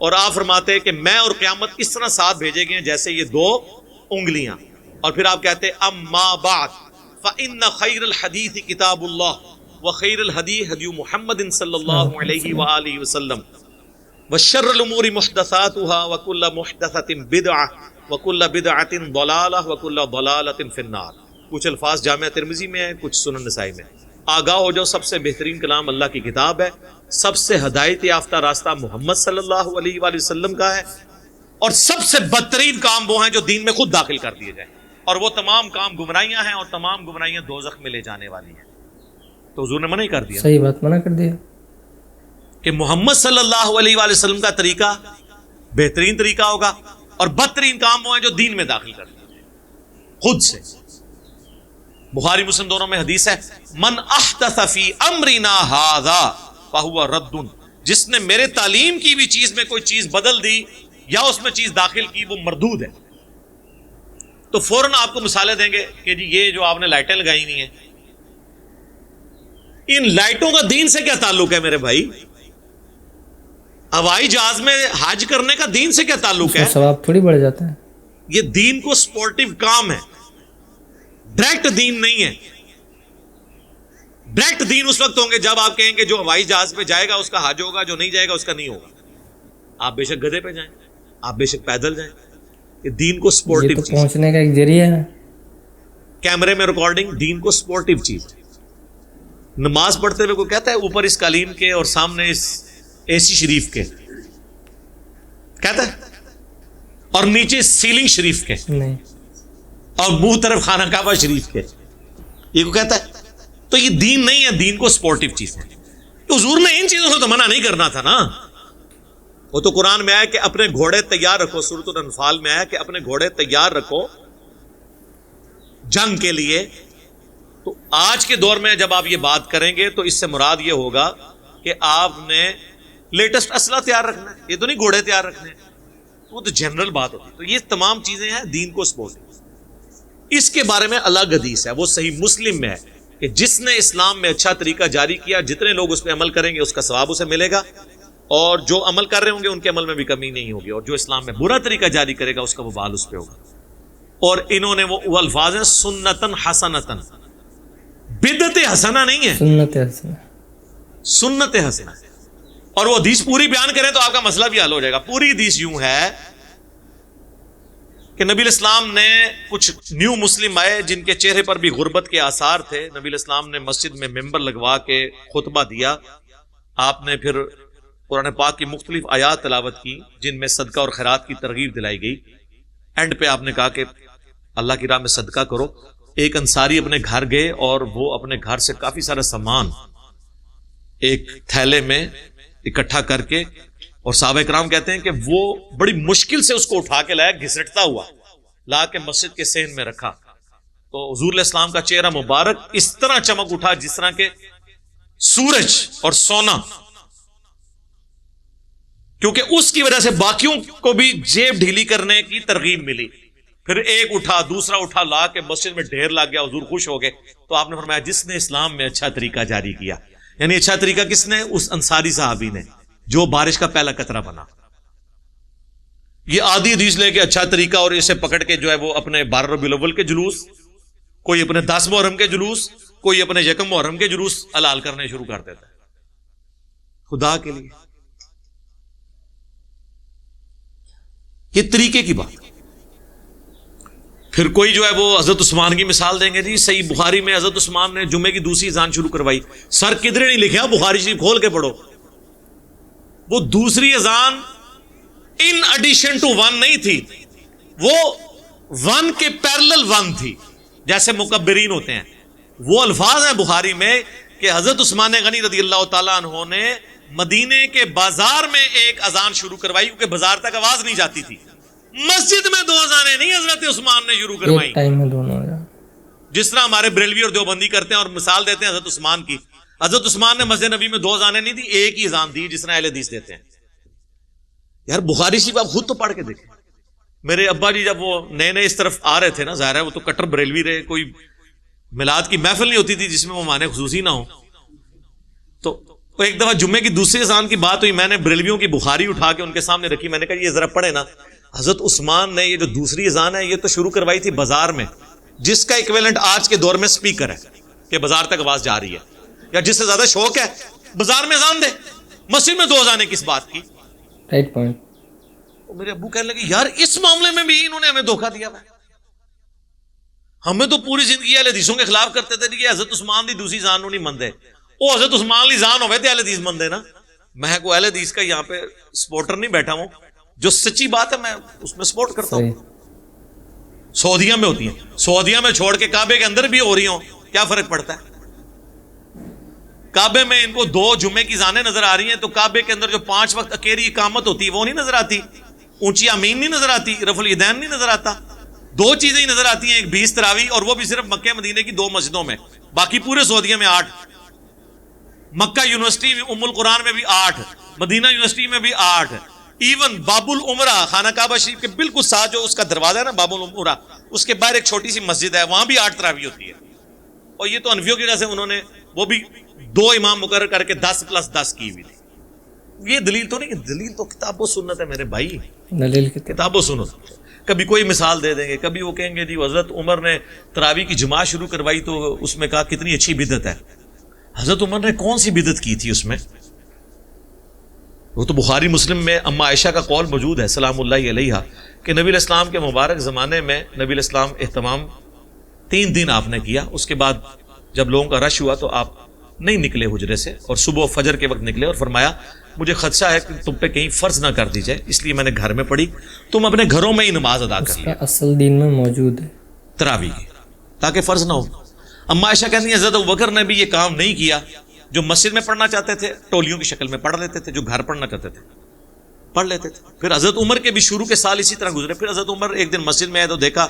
اور آپ فرماتے ہیں کہ میں اور قیامت اس طرح ساتھ بھیجے گئے ہیں جیسے یہ دو انگلیاں. اور پھر آپ کہتے ہیں اما بعد فإن خیر الحدیث کتاب اللہ وخیر الہدی ہدی محمد صلی اللہ علیہ وآلہ وسلم وشر الامور محدثاتها وکل محدثۃ بدعہ وکل بدعۃ ضلالہ وکل ضلالۃ فی النار. کچھ الفاظ جامعہ ترمذی میں ہیں, کچھ سنن نسائی میں. آگاہ ہو جاؤ, سب سے بہترین کلام اللہ کی کتاب ہے, سب سے ہدایت یافتہ راستہ محمد صلی اللہ علیہ وآلہ وسلم کا ہے, اور سب سے بدترین کام وہ ہیں جو دین میں خود داخل کر دیے جائیں, اور وہ تمام کام گمراہیاں ہیں, اور تمام گمراہیاں دوزخ میں لے جانے والی ہیں. تو حضور نے منع ہی کر دیا, صحیح بات منع کر دیا کہ محمد صلی اللہ علیہ وآلہ وسلم کا طریقہ بہترین طریقہ ہوگا, اور بدترین کام وہ ہیں جو دین میں داخل کر دیے جائیں خود سے. بخاری مسلم دونوں میں حدیث ہے, من احدث فی امرنا ھذا فہو رد, جس نے میرے تعلیم کی بھی چیز میں کوئی چیز بدل دی یا اس میں چیز داخل کی وہ مردود ہے. تو فوراً آپ کو مثالیں دیں گے کہ جی یہ جو آپ نے لائٹیں لگائی ہوئی ہیں, ان لائٹوں کا دین سے کیا تعلق ہے میرے بھائی؟ ہوائی جہاز میں حج کرنے کا دین سے کیا تعلق ہے؟ ثواب تھوڑی بڑھ جاتا ہے. یہ دین کو سپورٹیو کام ہے, ڈائریکٹ دین نہیں ہے. ڈائریکٹ دین اس وقت ہوں گے جب آپ کہیں گے جو ہوائی جہاز پہ جائے گا اس کا حج ہوگا, جو نہیں جائے گا اس کا نہیں ہوگا. آپ بے شک گدھے پہ جائیں, آپ بے شک پیدل جائیں, یہ دین کو یہ سپورٹیو تو چیز. پہنچنے کا ایک ذریعہ ہے. کیمرے میں ریکارڈنگ دین کو سپورٹیو چیز. نماز پڑھتے ہوئے کوئی کہتا ہے اوپر اس قالین کے اور سامنے اس اے سی شریف کے, کہتا ہے, اور نیچے سیلنگ شریف کے, نہیں, اور منہ طرف خانہ کعبہ شریف کے, یہ کو کہتا ہے؟ تو یہ دین نہیں ہے, دین کو سپورٹیو چیز ہے. تو حضور نے ان چیزوں سے تو منع نہیں کرنا تھا نا. وہ تو قرآن میں آیا کہ اپنے گھوڑے تیار رکھو, سورۃ الانفال میں آیا کہ اپنے گھوڑے تیار رکھو جنگ کے لیے. تو آج کے دور میں جب آپ یہ بات کریں گے تو اس سے مراد یہ ہوگا کہ آپ نے لیٹسٹ اسلحہ تیار رکھنا ہے, یہ تو نہیں گھوڑے تیار رکھنے ہیں. وہ تو جنرل بات ہوتی ہے. تو یہ تمام چیزیں ہیں دین کو سپورٹ. اس کے بارے میں الگ حدیث ہے, وہ صحیح مسلم میں ہے کہ جس نے اسلام میں اچھا طریقہ جاری کیا, جتنے لوگ اس پہ عمل کریں گے اس کا ثواب اسے ملے گا, اور جو عمل کر رہے ہوں گے ان کے عمل میں بھی کمی نہیں ہوگی, اور جو اسلام میں برا طریقہ جاری کرے گا اس کا وبال اس پہ ہوگا. اور انہوں نے وہ الفاظ ہیں سنتن حسنتن, بدعت حسنہ نہیں ہے, سنت حسنہ, سنت حسنہ. اور وہ حدیث پوری بیان کریں تو آپ کا مسئلہ بھی حل ہو جائے گا. پوری حدیث یوں ہے کہ نبی الاسلام نے کچھ نیو مسلم آئے جن کے چہرے پر بھی غربت کے آثار تھے. نبی الاسلام نے مسجد میں ممبر لگوا کے خطبہ دیا. آپ نے پھر قرآن پاک کی مختلف آیات تلاوت کی جن میں صدقہ اور خیرات کی ترغیب دلائی گئی. اینڈ پہ آپ نے کہا کہ اللہ کی راہ میں صدقہ کرو. ایک انصاری اپنے گھر گئے اور وہ اپنے گھر سے کافی سارا سامان ایک تھیلے میں اکٹھا کر کے, اور صحابہ کرام کہتے ہیں کہ وہ بڑی مشکل سے اس کو اٹھا کے لایا, گھسٹتا ہوا لا کے مسجد کے صحن میں رکھا. تو حضور علیہ السلام کا چہرہ مبارک اس طرح چمک اٹھا جس طرح کے سورج اور سونا, کیونکہ اس کی وجہ سے باقیوں کو بھی جیب ڈھیلی کرنے کی ترغیب ملی. پھر ایک اٹھا, دوسرا اٹھا, لا کے مسجد میں ڈھیر لگ گیا. حضور خوش ہو گئے. تو آپ نے فرمایا جس نے اسلام میں اچھا طریقہ جاری کیا, یعنی اچھا طریقہ کس نے؟ اس انصاری صحابی نے جو بارش کا پہلا قطرہ بنا. یہ آدھی حدیث لے کے اچھا طریقہ اور اسے پکڑ کے جو ہے وہ اپنے 12 ربیع الاول کے جلوس, کوئی اپنے 10 محرم کے جلوس, کوئی اپنے 1 محرم کے جلوس حلال کرنے شروع کر دیتا ہے. خدا کے لیے یہ طریقے کی بات. پھر کوئی جو ہے وہ حضرت عثمان کی مثال دیں گے, جی صحیح بخاری میں حضرت عثمان نے جمعے کی دوسری اذان شروع کروائی. سر کدھر نہیں لکھا, بخاری شریف کھول کے پڑھو. وہ دوسری اذان ان ایڈیشن ٹو 1 نہیں تھی, وہ 1 کے پیرلل 1 تھی, جیسے مکبرین ہوتے ہیں. وہ الفاظ ہیں بخاری میں کہ حضرت عثمان غنی رضی اللہ تعالیٰ عنہ نے مدینے کے بازار میں ایک اذان شروع کروائی, کیونکہ بازار تک آواز نہیں جاتی تھی. مسجد میں 2 اذانیں نہیں حضرت عثمان نے شروع کروائی, ایک ٹائم میں دونوں ہو جائے. جس طرح ہمارے بریلوی اور دیوبندی کرتے ہیں اور مثال دیتے ہیں حضرت عثمان کی. حضرت عثمان نے مسجد نبی میں 2 اذانیں نہیں دی, ایک ہی اذان دی, جس طرح اہل حدیث دیتے ہیں. یار بخاری شریف آپ خود تو پڑھ کے دیکھیں. میرے ابا جی جب وہ نئے نئے اس طرف آ رہے تھے نا, ظاہر ہے وہ تو کٹر بریلوی رہے, کوئی میلاد کی محفل نہیں ہوتی تھی جس میں وہ معنی خصوصی نہ ہو. تو تو ایک دفعہ جمعے کی دوسری اذان کی بات ہوئی, میں نے بریلویوں کی بخاری اٹھا کے ان کے سامنے رکھی, میں نے کہا یہ ذرا پڑھے نا. حضرت عثمان نے یہ جو دوسری اذان ہے یہ تو شروع کروائی تھی بازار میں, جس کا ایکویلنٹ آج کے دور میں سپیکر ہے کہ بازار تک آواز جا رہی ہے, یا جس سے زیادہ شوق ہے بازار میں اذان دے, مسجد میں 2 اذانیں کس بات کی. Right point. میرے ابو کہنے لگے یار اس معاملے میں بھی انہوں نے ہمیں دھوکہ دیا ہے, ہمیں تو پوری زندگی اہل حدیثوں کے خلاف کرتے تھے کہ حضرت عثمان دی دوسری اذان نہیں مندے, وہ حضرت عثمان لی اذان ہوئے تھے اہل حدیث مندے نا. میں کو اہل حدیث کا یہاں پہ سپورٹر نہیں بیٹھا ہوں, جو سچی بات ہے میں اس میں سپورٹ کرتا ہوں. سعودیہ میں ہوتی ہیں, سعودیہ میں چھوڑ کے کعبے کے اندر بھی ہو رہی ہوں, کیا فرق پڑتا ہے؟ کعبے میں ان کو 2 جمعے کی اذانیں نظر آ رہی ہیں, تو کعبے کے اندر جو 5 وقت اکیری اقامت ہوتی ہے وہ نہیں نظر آتی, اونچی آمین نہیں نظر آتی, رفع الیدین نہیں نظر آتا. 2 چیزیں ہی نظر آتی ہیں, ایک 20 تراویح, اور وہ بھی صرف مکہ مدینے کی 2 مسجدوں میں, باقی پورے سعودیہ میں 8. مکہ یونیورسٹی میں ام القرآن میں بھی 8, مدینہ یونیورسٹی میں بھی 8, ایون باب العمرہ خانہ کعبہ شریف کے بالکل ساتھ جو اس کا دروازہ ہے نا باب العمرہ, اس کے باہر ایک چھوٹی سی مسجد ہے, وہاں بھی 8 تراویح ہوتی ہے. اور یہ تو انفیوں کی وجہ سے انہوں نے وہ بھی 2 امام مقرر کر کے 10+10 کی ہوئی تھی. یہ دلیل تو نہیں, دلیل تو کتاب و سنت ہے میرے بھائی, دلیل کتاب و سنت. کبھی کوئی مثال دے دیں گے, کبھی وہ کہیں گے جی حضرت عمر نے تراویح کی جماعت شروع کروائی تو اس میں کہا کتنی اچھی بدعت ہے. حضرت عمر نے کون سی بدعت کی تھی اس میں؟ وہ تو بخاری مسلم میں اما عائشہ کا قول موجود ہے سلام اللہ علیہا کہ نبی علیہ السلام کے مبارک زمانے میں نبی علیہ السلام اہتمام 3 دن آپ نے کیا, اس کے بعد جب لوگوں کا رش ہوا تو آپ نہیں نکلے حجرے سے, اور صبح فجر کے وقت نکلے اور فرمایا مجھے خدشہ ہے کہ تم پہ کہیں فرض نہ کر دی جائے, اس لیے میں نے گھر میں پڑھی, تم اپنے گھروں میں ہی نماز ادا کر لیا اصل دین میں موجود ہے تراویح کی, تاکہ فرض نہ ہو. اما عائشہ کہتی ہیں حضرت ابوبکر نے بھی یہ کام نہیں کیا, جو مسجد میں پڑھنا چاہتے تھے ٹولیوں کی شکل میں پڑھ لیتے تھے, جو گھر پڑھنا چاہتے تھے پڑھ لیتے تھے. پھر حضرت عمر کے بھی شروع کے سال اسی طرح گزرے. پھر حضرت عمر ایک دن مسجد میں آئے تو دیکھا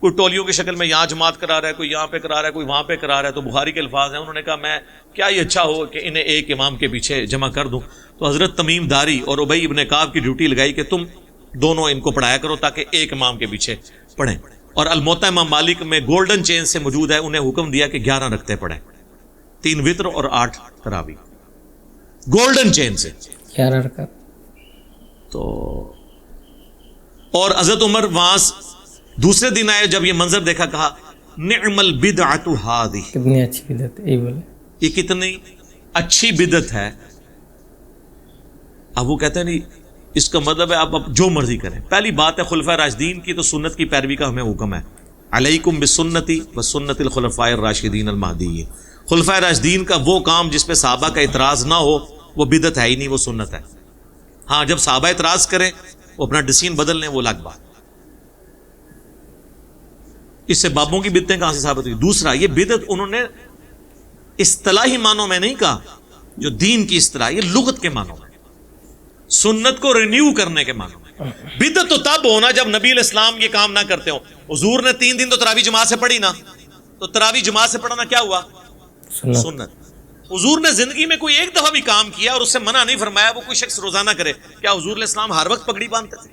کوئی ٹولیوں کی شکل میں یہاں جماعت کرا رہا ہے, کوئی یہاں پہ کرا رہا ہے, کوئی وہاں پہ کرا رہا ہے. تو بخاری کے الفاظ ہیں, انہوں نے کہا میں کیا یہ اچھا ہو کہ انہیں ایک امام کے پیچھے جمع کر دوں. تو حضرت تمیم داری اور ابی ابن کعب کی ڈیوٹی لگائی کہ تم دونوں ان کو پڑھایا کرو تاکہ ایک امام کے پیچھے پڑھیں. اور الموطا امام مالک میں گولڈن چین سے موجود ہے, انہیں حکم دیا کہ 11 رکعتیں پڑھیں, 3 وتر اور 8 تراویح, گولڈن چین سے 11 رکعت. تو اور حضرت عمر وہاں دوسرے دن آئے, جب یہ منظر دیکھا کہا نعم البدعۃ ہذہ, کتنی اچھی بدعت ہے, یہ بولے یہ کتنی اچھی بدعت ہے. اب وہ کہتے ہیں نہیں اس کا مطلب ہے آپ جو مرضی کریں. پہلی بات ہے خلفاء راشدین کی تو سنت کی پیروی کا ہمیں حکم ہے, علیکم بسنتی وسنت الخلفاء الراشدین المہدیین. خلفاء راشدین کا وہ کام جس پہ صحابہ کا اعتراض نہ ہو وہ بدعت ہے ہی نہیں, وہ سنت ہے. ہاں جب صحابہ اعتراض کریں وہ اپنا ڈیسیژن بدل لیں, وہ الگ بات. اس سے بابوں کی بدعتیں کہاں سے ثابت ہوئی؟ دوسرا, یہ بدعت انہوں نے اصطلاحی معنوں میں نہیں کہا, جو دین کی اصطلاح, یہ لغت کے معنوں میں, سنت کو رینیو کرنے کے معنوں میں. بدعت تو تب ہونا جب نبی علیہ السلام یہ کام نہ کرتے ہو. حضور نے 3 دن تو تراویح جماعت سے پڑھی نا, تو تراویح جماعت سے پڑھنا کیا ہوا؟ سنت. حضور نے زندگی میں کوئی ایک دفعہ بھی کام کیا اور اس سے منع نہیں فرمایا وہ کوئی شخص روزانہ کرے. کیا حضور علیہ السلام ہر وقت پگڑی باندھتے تھے؟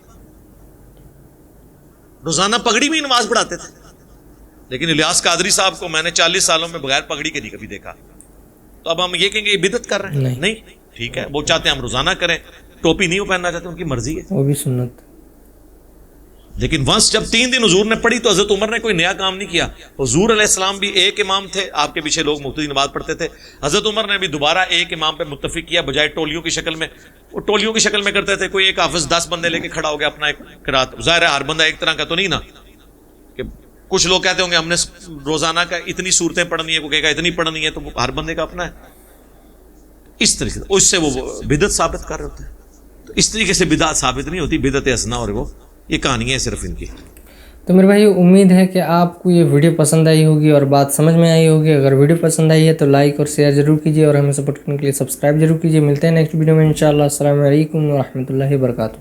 روزانہ پگڑی میں ہی نماز پڑھاتے تھے. لیکن الیاس قادری صاحب کو میں نے 40 سالوں میں بغیر پگڑی کے نہیں کبھی دیکھا. تو اب ہم یہ کہیں گے یہ بدعت کر رہے ہیں؟ نہیں, ٹھیک ہے, وہ چاہتے ہیں ہم روزانہ کریں, ٹوپی نہیں وہ پہننا چاہتے, ان کی مرضی ہے, وہ بھی سنت. لیکن ونس جب 3 دن حضور نے پڑھی تو حضرت عمر نے کوئی نیا کام نہیں کیا. حضور علیہ السلام بھی ایک امام تھے, آپ کے پیچھے لوگ مقتدی نماز پڑھتے تھے. حضرت عمر نے بھی دوبارہ ایک امام پہ متفق کیا بجائے ٹولیوں کی شکل میں. وہ ٹولیوں کی شکل میں کرتے تھے, کوئی ایک حافظ 10 بندے لے کے کھڑا ہو گیا اپنا ایک قرات. ظاہر ہے ہر بندہ ایک طرح کا تو نہیں نا, کہ کچھ لوگ کہتے ہوں گے ہم نے روزانہ کا اتنی صورتیں پڑھنی ہے, کوئی کہے گا اتنی پڑھنی ہے, تو ہر بندے کا اپنا ہے. اس طریقے سے اس سے وہ بدعت ثابت کر رہے ہوتے ہیں. تو اس طریقے سے بدعت ثابت نہیں ہوتی, بدعت حسنہ اور وہ یہ کہانی ہے صرف ان کی. تو میرے بھائی امید ہے کہ آپ کو یہ ویڈیو پسند آئی ہوگی اور بات سمجھ میں آئی ہوگی. اگر ویڈیو پسند آئی ہے تو لائک اور شیئر ضرور کیجیے اور ہمیں سپورٹ کرنے کے لیے سبسکرائب ضرور کیجیے. ملتے ہیں نیکسٹ ویڈیو میں انشاءاللہ. السلام علیکم ورحمۃ اللہ وبرکاتہ.